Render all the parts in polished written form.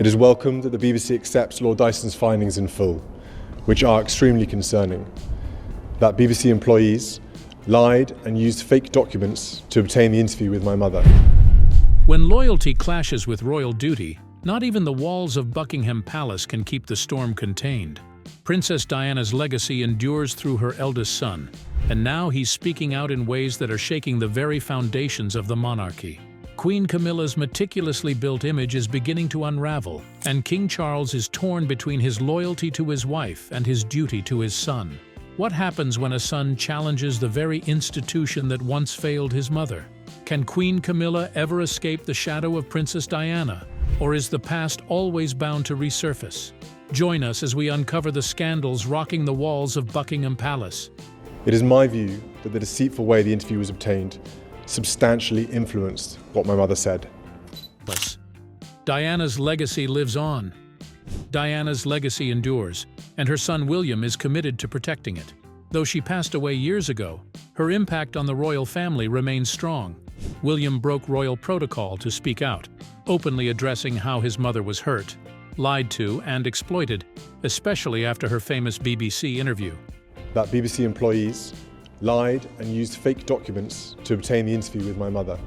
It is welcomed that the BBC accepts Lord Dyson's findings in full, which are extremely concerning. That BBC employees lied and used fake documents to obtain the interview with my mother. When loyalty clashes with royal duty, not even the walls of Buckingham Palace can keep the storm contained. Princess Diana's legacy endures through her eldest son, and now he's speaking out in ways that are shaking the very foundations of the monarchy. Queen Camilla's meticulously built image is beginning to unravel, and King Charles is torn between his loyalty to his wife and his duty to his son. What happens when a son challenges the very institution that once failed his mother? Can Queen Camilla ever escape the shadow of Princess Diana, or is the past always bound to resurface? Join us as we uncover the scandals rocking the walls of Buckingham Palace. It is my view that the deceitful way the interview was obtained substantially influenced what my mother said. Diana's legacy lives on. Diana's legacy endures, and her son William is committed to protecting it. Though she passed away years ago, her impact on the royal family remains strong. William broke royal protocol to speak out, openly addressing how his mother was hurt, lied to, and exploited, especially after her famous BBC interview. That BBC employees lied and used fake documents to obtain the interview with my mother.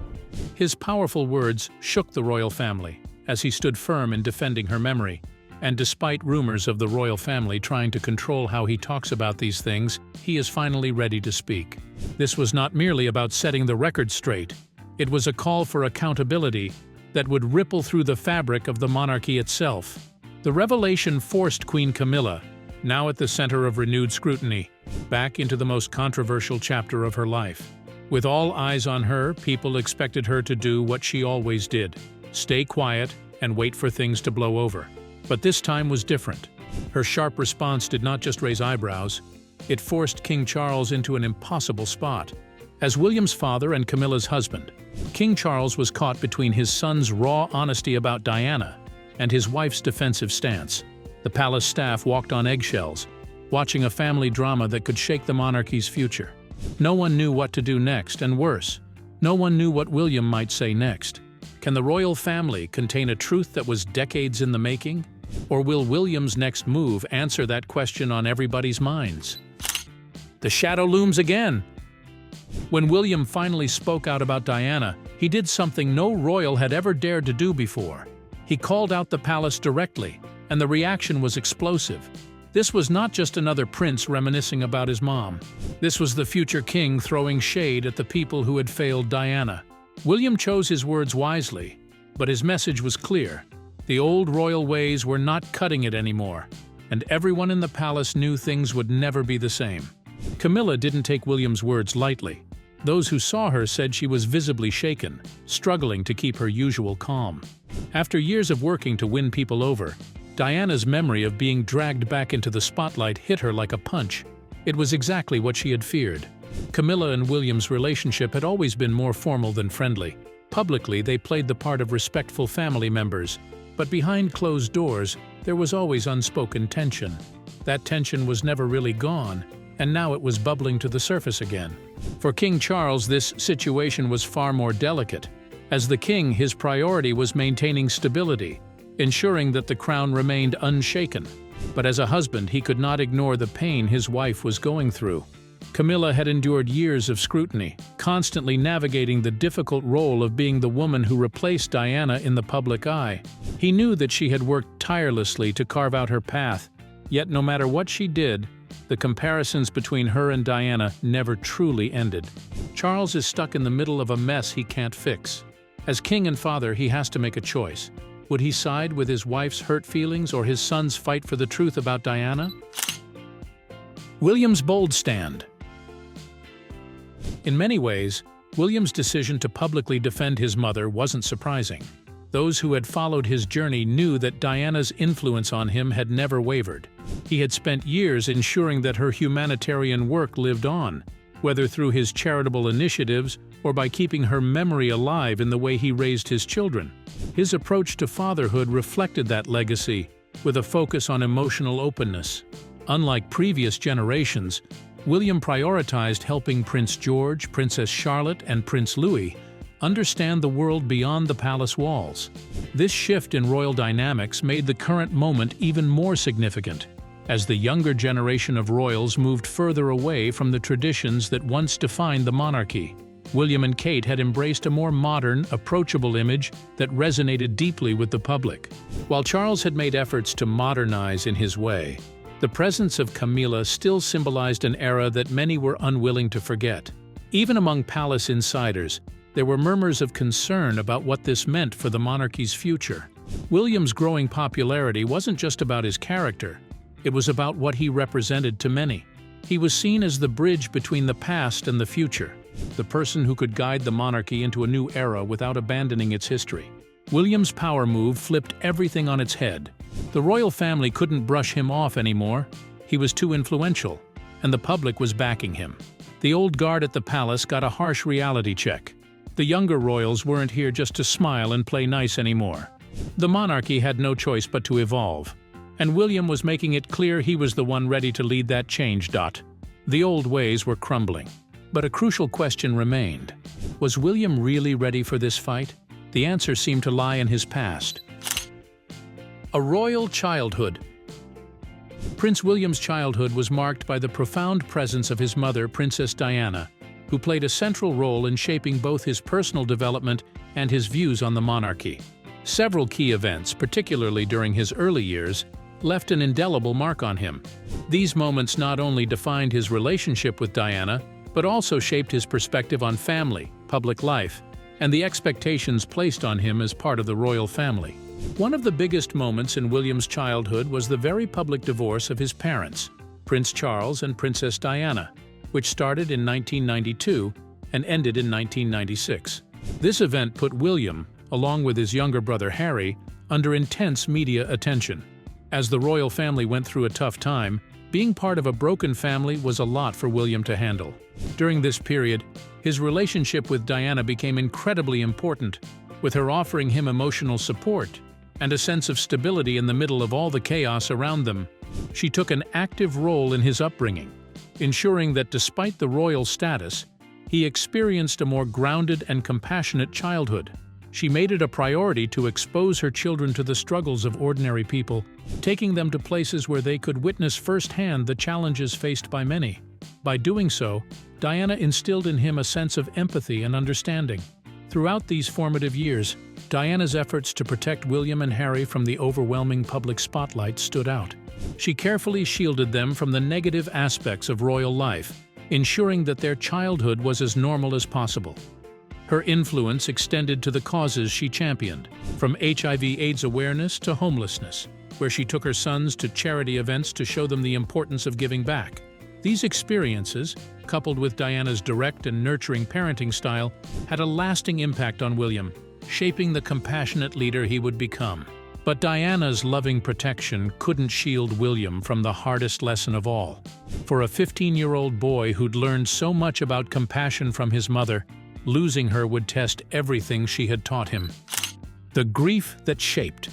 His powerful words shook the royal family as he stood firm in defending her memory. And despite rumors of the royal family trying to control how he talks about these things, he is finally ready to speak. This was not merely about setting the record straight. It was a call for accountability that would ripple through the fabric of the monarchy itself. The revelation forced Queen Camilla, now at the center of renewed scrutiny, back into the most controversial chapter of her life. With all eyes on her, people expected her to do what she always did: stay quiet and wait for things to blow over. But this time was different. Her sharp response did not just raise eyebrows, it forced King Charles into an impossible spot. As William's father and Camilla's husband, King Charles was caught between his son's raw honesty about Diana and his wife's defensive stance. The palace staff walked on eggshells, watching a family drama that could shake the monarchy's future. No one knew what to do next, and worse, no one knew what William might say next. Can the royal family contain a truth that was decades in the making? Or will William's next move answer that question on everybody's minds? The shadow looms again. When William finally spoke out about Diana, he did something no royal had ever dared to do before. He called out the palace directly, and the reaction was explosive. This was not just another prince reminiscing about his mom. This was the future king throwing shade at the people who had failed Diana. William chose his words wisely, but his message was clear. The old royal ways were not cutting it anymore, and everyone in the palace knew things would never be the same. Camilla didn't take William's words lightly. Those who saw her said she was visibly shaken, struggling to keep her usual calm. After years of working to win people over, Diana's memory of being dragged back into the spotlight hit her like a punch. It was exactly what she had feared. Camilla and William's relationship had always been more formal than friendly. Publicly, they played the part of respectful family members, but behind closed doors, there was always unspoken tension. That tension was never really gone, and now it was bubbling to the surface again. For King Charles, this situation was far more delicate. As the king, his priority was maintaining stability, ensuring that the crown remained unshaken. But as a husband, he could not ignore the pain his wife was going through. Camilla had endured years of scrutiny, constantly navigating the difficult role of being the woman who replaced Diana in the public eye. He knew that she had worked tirelessly to carve out her path, yet no matter what she did, the comparisons between her and Diana never truly ended. Charles is stuck in the middle of a mess he can't fix. As king and father, he has to make a choice. Would he side with his wife's hurt feelings or his son's fight for the truth about Diana? William's bold stand. In many ways, William's decision to publicly defend his mother wasn't surprising. Those who had followed his journey knew that Diana's influence on him had never wavered. He had spent years ensuring that her humanitarian work lived on, whether through his charitable initiatives or by keeping her memory alive in the way he raised his children. His approach to fatherhood reflected that legacy, with a focus on emotional openness. Unlike previous generations, William prioritized helping Prince George, Princess Charlotte, and Prince Louis understand the world beyond the palace walls. This shift in royal dynamics made the current moment even more significant, as the younger generation of royals moved further away from the traditions that once defined the monarchy. William and Kate had embraced a more modern, approachable image that resonated deeply with the public. While Charles had made efforts to modernize in his way, the presence of Camilla still symbolized an era that many were unwilling to forget. Even among palace insiders, there were murmurs of concern about what this meant for the monarchy's future. William's growing popularity wasn't just about his character, it was about what he represented to many. He was seen as the bridge between the past and the future, the person who could guide the monarchy into a new era without abandoning its history. William's power move flipped everything on its head. The royal family couldn't brush him off anymore. He was too influential, and the public was backing him. The old guard at the palace got a harsh reality check. The younger royals weren't here just to smile and play nice anymore. The monarchy had no choice but to evolve, and William was making it clear he was the one ready to lead that change. The old ways were crumbling. But a crucial question remained. Was William really ready for this fight? The answer seemed to lie in his past. A royal childhood. Prince William's childhood was marked by the profound presence of his mother, Princess Diana, who played a central role in shaping both his personal development and his views on the monarchy. Several key events, particularly during his early years, left an indelible mark on him. These moments not only defined his relationship with Diana, but also shaped his perspective on family, public life, and the expectations placed on him as part of the royal family. One of the biggest moments in William's childhood was the very public divorce of his parents, Prince Charles and Princess Diana, which started in 1992 and ended in 1996. This event put William, along with his younger brother Harry, under intense media attention. As the royal family went through a tough time, being part of a broken family was a lot for William to handle. During this period, his relationship with Diana became incredibly important, with her offering him emotional support and a sense of stability in the middle of all the chaos around them. She took an active role in his upbringing, ensuring that despite the royal status, he experienced a more grounded and compassionate childhood. She made it a priority to expose her children to the struggles of ordinary people, taking them to places where they could witness firsthand the challenges faced by many. By doing so, Diana instilled in him a sense of empathy and understanding. Throughout these formative years, Diana's efforts to protect William and Harry from the overwhelming public spotlight stood out. She carefully shielded them from the negative aspects of royal life, ensuring that their childhood was as normal as possible. Her influence extended to the causes she championed, from HIV/AIDS awareness to homelessness, where she took her sons to charity events to show them the importance of giving back. These experiences, coupled with Diana's direct and nurturing parenting style, had a lasting impact on William, shaping the compassionate leader he would become. But Diana's loving protection couldn't shield William from the hardest lesson of all. For a 15-year-old boy who'd learned so much about compassion from his mother, losing her would test everything she had taught him. The grief that shaped.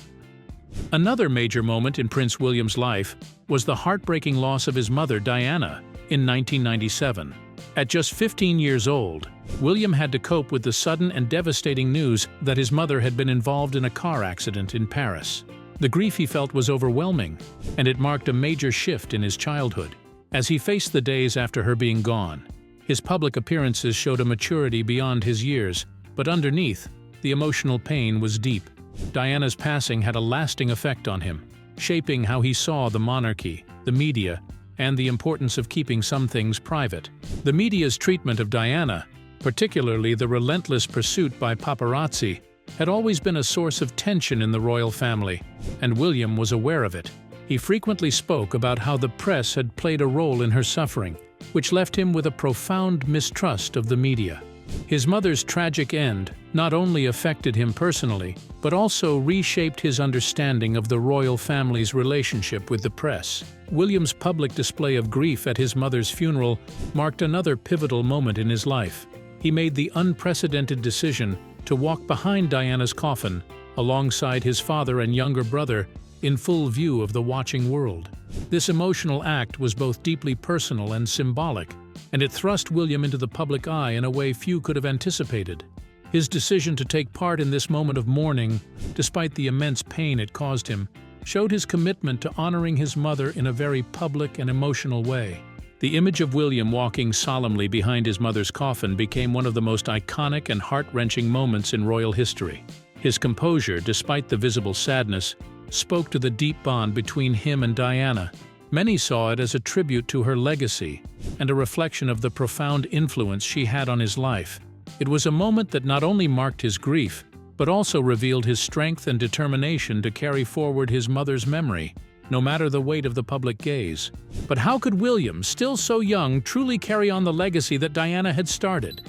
Another major moment in Prince William's life was the heartbreaking loss of his mother, Diana, in 1997. At just 15 years old, William had to cope with the sudden and devastating news that his mother had been involved in a car accident in Paris. The grief he felt was overwhelming, and it marked a major shift in his childhood. As he faced the days after her being gone, his public appearances showed a maturity beyond his years, but underneath, the emotional pain was deep. Diana's passing had a lasting effect on him, shaping how he saw the monarchy, the media, and the importance of keeping some things private. The media's treatment of Diana, particularly the relentless pursuit by paparazzi, had always been a source of tension in the royal family, and William was aware of it. He frequently spoke about how the press had played a role in her suffering, which left him with a profound mistrust of the media. His mother's tragic end not only affected him personally, but also reshaped his understanding of the royal family's relationship with the press. William's public display of grief at his mother's funeral marked another pivotal moment in his life. He made the unprecedented decision to walk behind Diana's coffin, alongside his father and younger brother, in full view of the watching world. This emotional act was both deeply personal and symbolic, and it thrust William into the public eye in a way few could have anticipated. His decision to take part in this moment of mourning, despite the immense pain it caused him, showed his commitment to honoring his mother in a very public and emotional way. The image of William walking solemnly behind his mother's coffin became one of the most iconic and heart-wrenching moments in royal history. His composure, despite the visible sadness, spoke to the deep bond between him and Diana. Many saw it as a tribute to her legacy and a reflection of the profound influence she had on his life. It was a moment that not only marked his grief, but also revealed his strength and determination to carry forward his mother's memory, no matter the weight of the public gaze. But how could William, still so young, truly carry on the legacy that Diana had started?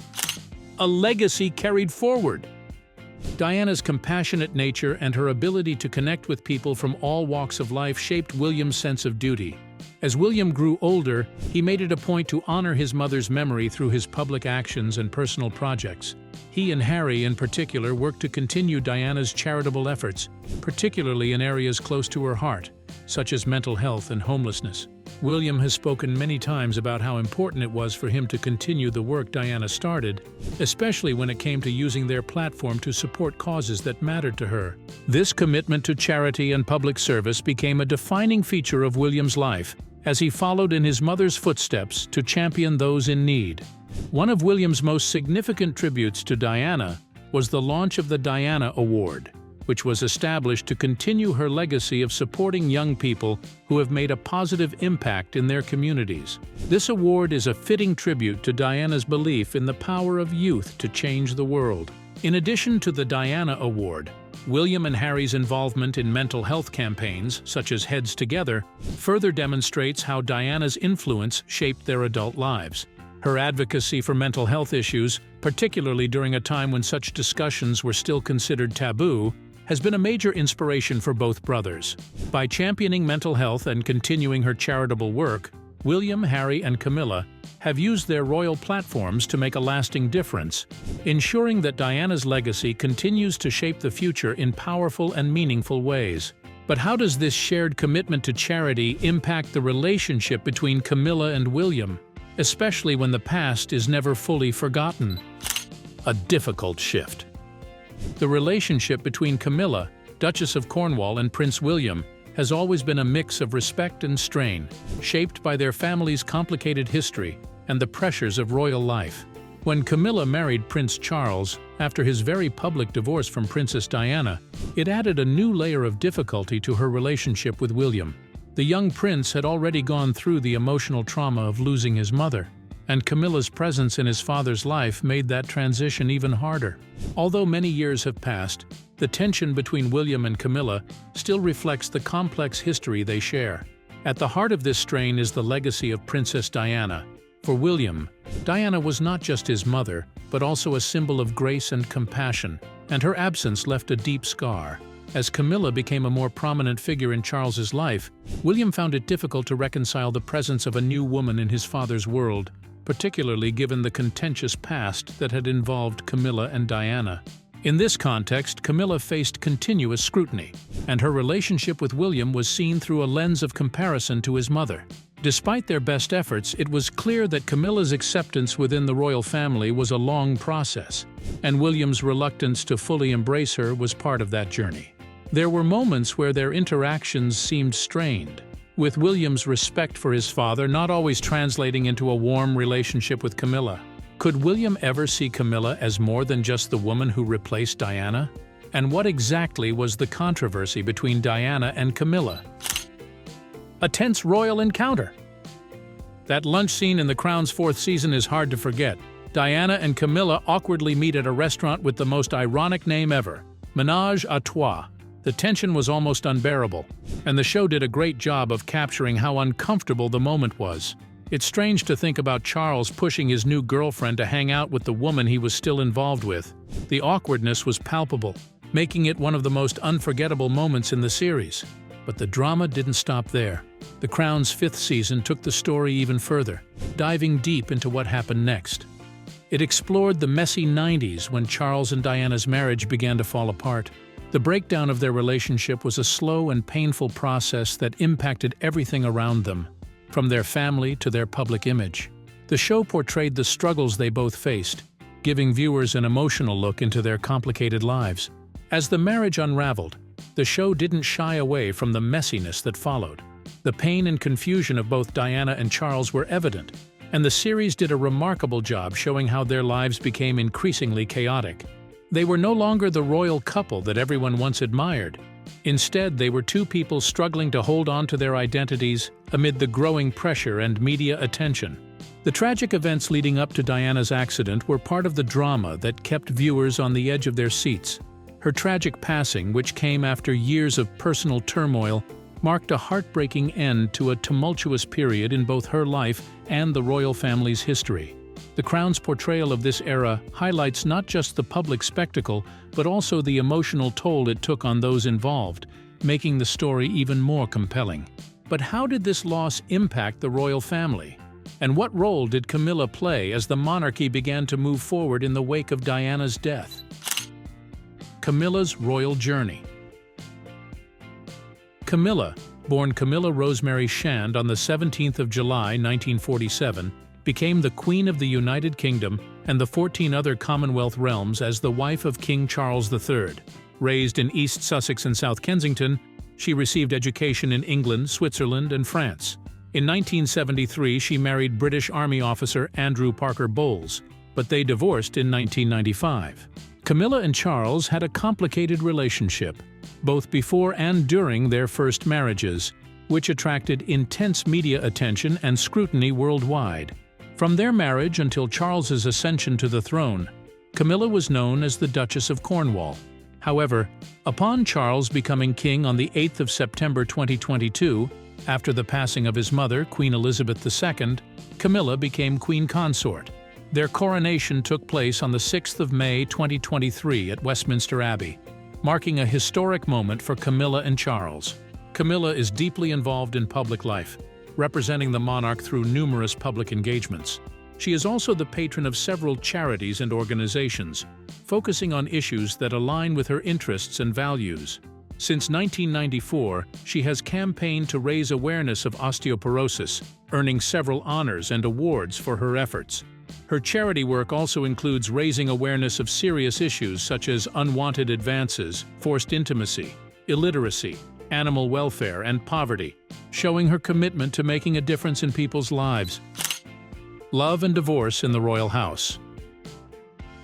A legacy carried forward. Diana's compassionate nature and her ability to connect with people from all walks of life shaped William's sense of duty. As William grew older, he made it a point to honor his mother's memory through his public actions and personal projects. He and Harry, in particular, worked to continue Diana's charitable efforts, particularly in areas close to her heart, such as mental health and homelessness. William has spoken many times about how important it was for him to continue the work Diana started, especially when it came to using their platform to support causes that mattered to her. This commitment to charity and public service became a defining feature of William's life, as he followed in his mother's footsteps to champion those in need. One of William's most significant tributes to Diana was the launch of the Diana Award, which was established to continue her legacy of supporting young people who have made a positive impact in their communities. This award is a fitting tribute to Diana's belief in the power of youth to change the world. In addition to the Diana Award, William and Harry's involvement in mental health campaigns, such as Heads Together, further demonstrates how Diana's influence shaped their adult lives. Her advocacy for mental health issues, particularly during a time when such discussions were still considered taboo, has been a major inspiration for both brothers. By championing mental health and continuing her charitable work, William, Harry, and Camilla have used their royal platforms to make a lasting difference, ensuring that Diana's legacy continues to shape the future in powerful and meaningful ways. But how does this shared commitment to charity impact the relationship between Camilla and William, especially when the past is never fully forgotten? A difficult shift. The relationship between Camilla, Duchess of Cornwall, and Prince William has always been a mix of respect and strain, shaped by their family's complicated history and the pressures of royal life. When Camilla married Prince Charles, after his very public divorce from Princess Diana, it added a new layer of difficulty to her relationship with William. The young prince had already gone through the emotional trauma of losing his mother, and Camilla's presence in his father's life made that transition even harder. Although many years have passed, the tension between William and Camilla still reflects the complex history they share. At the heart of this strain is the legacy of Princess Diana. For William, Diana was not just his mother, but also a symbol of grace and compassion, and her absence left a deep scar. As Camilla became a more prominent figure in Charles's life, William found it difficult to reconcile the presence of a new woman in his father's world, particularly given the contentious past that had involved Camilla and Diana. In this context, Camilla faced continuous scrutiny, and her relationship with William was seen through a lens of comparison to his mother. Despite their best efforts, it was clear that Camilla's acceptance within the royal family was a long process, and William's reluctance to fully embrace her was part of that journey. There were moments where their interactions seemed strained, with William's respect for his father not always translating into a warm relationship with Camilla. Could William ever see Camilla as more than just the woman who replaced Diana? And what exactly was the controversy between Diana and Camilla? A tense royal encounter. That lunch scene in The Crown's fourth season is hard to forget. Diana and Camilla awkwardly meet at a restaurant with the most ironic name ever, Ménage à Trois. The tension was almost unbearable, and the show did a great job of capturing how uncomfortable the moment was. It's strange to think about Charles pushing his new girlfriend to hang out with the woman he was still involved with. The awkwardness was palpable, making it one of the most unforgettable moments in the series. But the drama didn't stop there. The Crown's fifth season took the story even further, diving deep into what happened next. It explored the messy 90s when Charles and Diana's marriage began to fall apart. The breakdown of their relationship was a slow and painful process that impacted everything around them, from their family to their public image. The show portrayed the struggles they both faced, giving viewers an emotional look into their complicated lives. As the marriage unraveled, the show didn't shy away from the messiness that followed. The pain and confusion of both Diana and Charles were evident, and the series did a remarkable job showing how their lives became increasingly chaotic. They were no longer the royal couple that everyone once admired. Instead, they were two people struggling to hold on to their identities amid the growing pressure and media attention. The tragic events leading up to Diana's accident were part of the drama that kept viewers on the edge of their seats. Her tragic passing, which came after years of personal turmoil, marked a heartbreaking end to a tumultuous period in both her life and the royal family's history. The Crown's portrayal of this era highlights not just the public spectacle, but also the emotional toll it took on those involved, making the story even more compelling. But how did this loss impact the royal family? And what role did Camilla play as the monarchy began to move forward in the wake of Diana's death? Camilla's royal journey. Camilla, born Camilla Rosemary Shand on the 17th of July 1947, became the Queen of the United Kingdom and the 14 other Commonwealth realms as the wife of King Charles III. Raised in East Sussex and South Kensington, she received education in England, Switzerland, and France. In 1973, she married British Army officer Andrew Parker Bowles, but they divorced in 1995. Camilla and Charles had a complicated relationship, both before and during their first marriages, which attracted intense media attention and scrutiny worldwide. From their marriage until Charles's ascension to the throne, Camilla was known as the Duchess of Cornwall. However, upon Charles becoming king on the 8th of September 2022, after the passing of his mother, Queen Elizabeth II, Camilla became queen consort. Their coronation took place on the 6th of May 2023 at Westminster Abbey, marking a historic moment for Camilla and Charles. Camilla is deeply involved in public life, representing the monarch through numerous public engagements. She is also the patron of several charities and organizations, focusing on issues that align with her interests and values. Since 1994, she has campaigned to raise awareness of osteoporosis, earning several honors and awards for her efforts. Her charity work also includes raising awareness of serious issues such as unwanted advances, forced intimacy, illiteracy, animal welfare, and poverty, showing her commitment to making a difference in people's lives. Love and divorce in the royal house.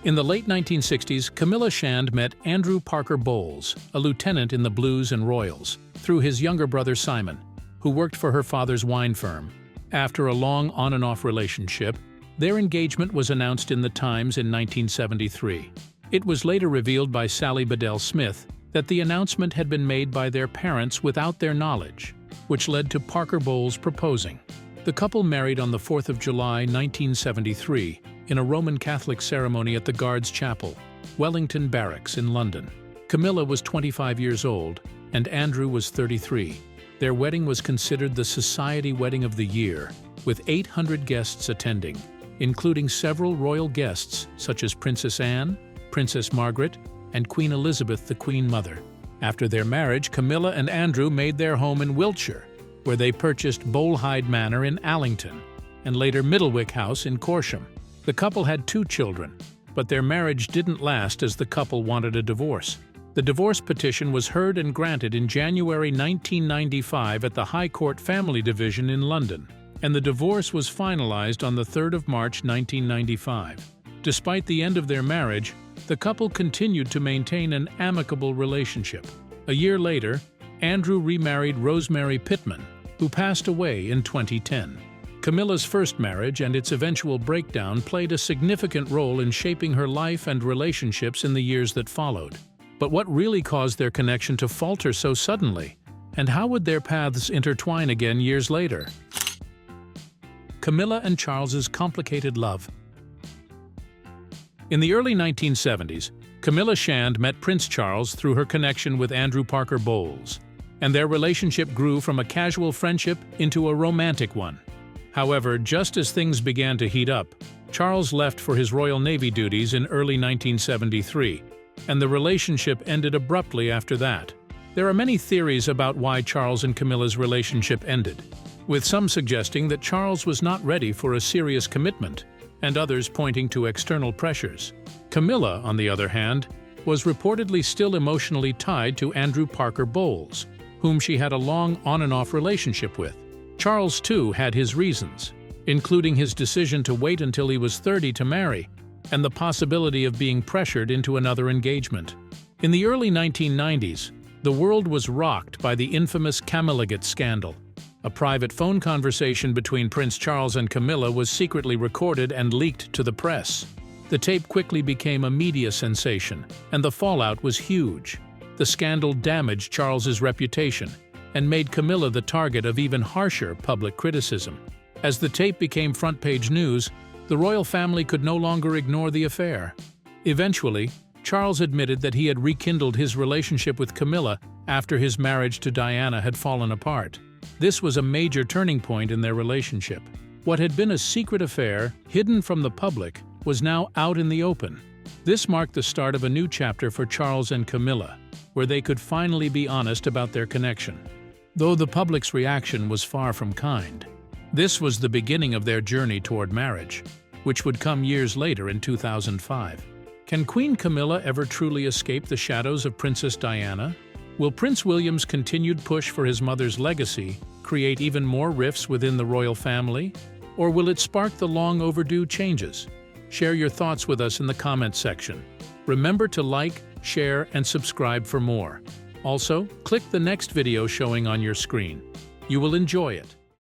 In the late 1960s, Camilla Shand met Andrew Parker Bowles, a lieutenant in the Blues and Royals, through his younger brother Simon, who worked for her father's wine firm. After a long on-and-off relationship, their engagement was announced in the Times in 1973. It was later revealed by Sally Bedell Smith that the announcement had been made by their parents without their knowledge, which led to Parker Bowles proposing. The couple married on the 4th of July 1973 in a Roman Catholic ceremony at the Guards Chapel, Wellington Barracks in London. Camilla was 25 years old and Andrew was 33. Their wedding was considered the Society Wedding of the Year, with 800 guests attending, including several royal guests such as Princess Anne, Princess Margaret, and Queen Elizabeth, the Queen Mother. After their marriage, Camilla and Andrew made their home in Wiltshire, where they purchased Bolehide Manor in Allington, and later Middlewick House in Corsham. The couple had 2 children, but their marriage didn't last as the couple wanted a divorce. The divorce petition was heard and granted in January 1995 at the High Court Family Division in London, and the divorce was finalized on the 3rd of March 1995. Despite the end of their marriage, the couple continued to maintain an amicable relationship. A year later, Andrew remarried Rosemary Pittman, who passed away in 2010. Camilla's first marriage and its eventual breakdown played a significant role in shaping her life and relationships in the years that followed. But what really caused their connection to falter so suddenly? And how would their paths intertwine again years later? Camilla and Charles's complicated love. In the early 1970s, Camilla Shand met Prince Charles through her connection with Andrew Parker Bowles, and their relationship grew from a casual friendship into a romantic one. However, just as things began to heat up, Charles left for his Royal Navy duties in early 1973, and the relationship ended abruptly after that. There are many theories about why Charles and Camilla's relationship ended, with some suggesting that Charles was not ready for a serious commitment, and others pointing to external pressures. Camilla, on the other hand, was reportedly still emotionally tied to Andrew Parker Bowles, whom she had a long on-and-off relationship with. Charles, too, had his reasons, including his decision to wait until he was 30 to marry, and the possibility of being pressured into another engagement. In the early 1990s, the world was rocked by the infamous Camillagate scandal. A private phone conversation between Prince Charles and Camilla was secretly recorded and leaked to the press. The tape quickly became a media sensation, and the fallout was huge. The scandal damaged Charles's reputation and made Camilla the target of even harsher public criticism. As the tape became front-page news, the royal family could no longer ignore the affair. Eventually, Charles admitted that he had rekindled his relationship with Camilla after his marriage to Diana had fallen apart. This was a major turning point in their relationship. What had been a secret affair, hidden from the public, was now out in the open. This marked the start of a new chapter for Charles and Camilla, where they could finally be honest about their connection. Though the public's reaction was far from kind, this was the beginning of their journey toward marriage, which would come years later in 2005. Can Queen Camilla ever truly escape the shadows of Princess Diana? Will Prince William's continued push for his mother's legacy create even more rifts within the royal family? Or will it spark the long-overdue changes? Share your thoughts with us in the comments section. Remember to like, share, and subscribe for more. Also, click the next video showing on your screen. You will enjoy it.